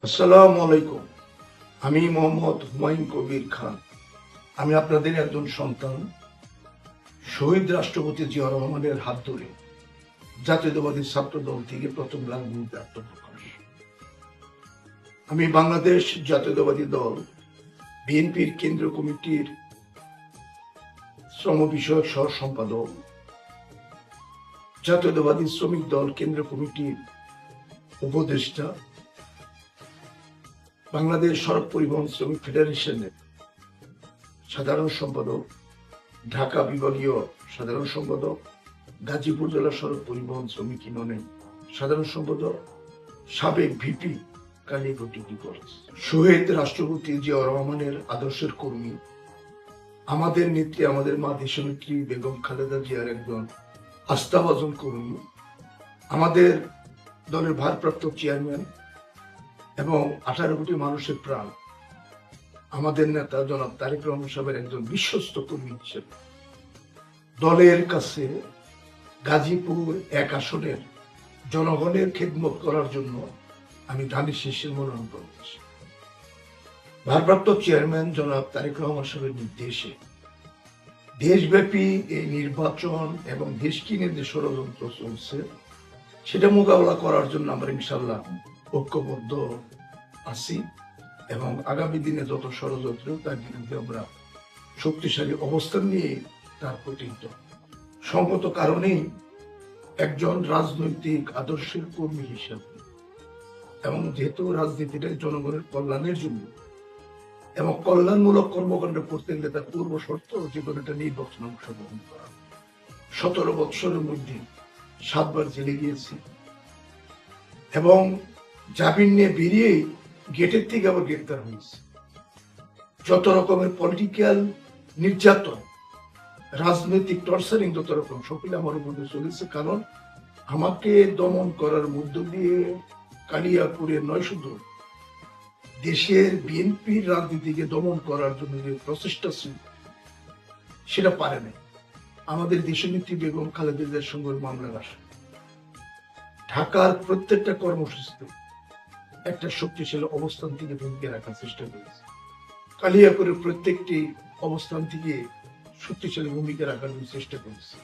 আসসালামু আলাইকুম। আমি মোহাম্মদ হুমায়ুন কবির খান। আমি আপনাদের একজন সন্তান। শহীদ রাষ্ট্রপতি জিয়া রহমানের হাত ধরে জাতীয়তাবাদী ছাত্র দল থেকে প্রথম রাজনীতিতে আত্মপ্রকাশ। আমি বাংলাদেশ জাতীয়তাবাদী দল বিএনপির কেন্দ্রীয় কমিটির শ্রম বিষয়ক সহ সম্পাদক, জাতীয়তাবাদী শ্রমিক দল কেন্দ্রীয় কমিটির উপদেষ্টা, বাংলাদেশ সড়ক পরিবহন শ্রমিক ফেডারেশনের সাধারণ সম্পাদক, ঢাকা বিভাগীয় সাধারণ সম্পাদক, গাজীপুর জেলা সড়ক পরিবহন শ্রমিক ইউনিয়নের সাধারণ সম্পাদক, সাবেক ভিপি কালীঘটি ডিপোর্স। শহীদ রাষ্ট্রপতি জিয়া রহমানের আদর্শের কর্মী, আমাদের নেত্রী, আমাদের মা দেশনেত্রী বেগম খালেদা জিয়ার একজন আস্থাভাজন কর্মী, আমাদের দলের ভারপ্রাপ্ত চেয়ারম্যান এবং 18 কোটি মানুষের প্রাণ, আমাদের নেতা জনাব তারেক রহমান সাহেবের একজন বিশ্বস্ত কর্মী হিসেবে দলের কাছে গাজীপুর এক আসনের জনগণের খেদমত করার জন্য আমি ধানের শীর্ষে মনোনয়ন করেছি। ভারপ্রাপ্ত চেয়ারম্যান জনাব তারেক রহমান সাহেবের নির্দেশে দেশব্যাপী এই নির্বাচন এবং দেশকে নিয়ে যে ষড়যন্ত্র চলছে সেটা মোকাবেলা করার জন্য আমরা ইনশাল্লাহ ঐক্যবদ্ধ আছি এবং আগামী দিনে যত ষড়যন্ত্র তার বিরুদ্ধে আমরা শক্তিশালী অবস্থান নিয়ে তার প্রতিহিত। সঙ্গত কারণেই একজন রাজনৈতিক আদর্শের কর্মী হিসাবে এবং যেহেতু রাজনীতিটা জনগণের কল্যাণের জন্য এবং কল্যাণমূলক কর্মকাণ্ড করতে গেলে তার পূর্ব শর্ত যে কোনো একটা নির্বাচনে অংশগ্রহণ করা। 17 বৎসরের মধ্যে 7 বার জেলে গিয়েছি এবং জামিন নিয়ে বেরিয়েই গেটের থেকে আবার গ্রেপ্তার হয়েছে। যত রকমের পলিটিক্যাল নির্যাতন, রাজনৈতিক টর্চারিং যত রকম সকলে আমার মধ্যে চলেছে। কারণ আমাকে দমন করার মধ্য দিয়ে কালিয়াপুরের নয় শুধু দেশের বিএনপির রাজনীতিকে দমন করার জন্য যে প্রচেষ্টা ছিল সেটা পারে না। আমাদের দেশনেত্রী বেগম খালেদা জিয়ার সঙ্গে মামলার আসে ঢাকার প্রত্যেকটা কর্মসূচিতে একটা শক্তিশালী অবস্থান থেকে ভূমিকা রাখার চেষ্টা করেছে। কালিয়াপুরের প্রত্যেকটি অবস্থান থেকে শক্তিশালী ভূমিকা রাখার চেষ্টা করেছে।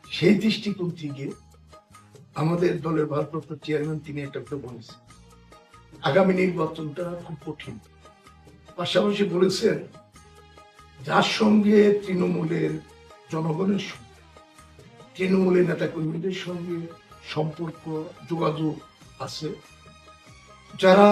সেই দৃষ্টিকোণ থেকে আমাদের দলের ভারপ্রাপ্ত চেয়ারম্যান তিনি একটা বলেছেন আগামী নির্বাচনটা খুব কঠিন। পাশাপাশি বলেছেন যার সঙ্গে তৃণমূলের জনগণের সঙ্গে, তৃণমূলের নেতা কর্মীদের সঙ্গে সম্পর্ক যোগাযোগ আছে, যারা